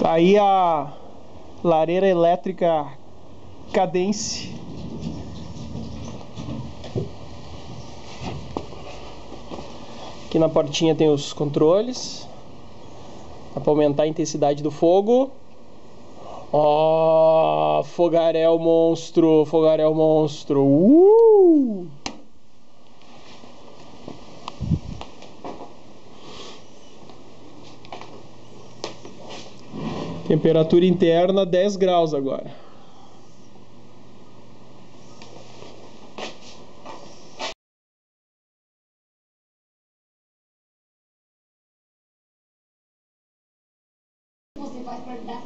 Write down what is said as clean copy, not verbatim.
Tá aí a lareira elétrica Cadence. Aqui na portinha tem os controles. Dá pra aumentar a intensidade do fogo. Ó, fogaréu monstro, fogaréu monstro. Temperatura interna 10 graus agora. Você vai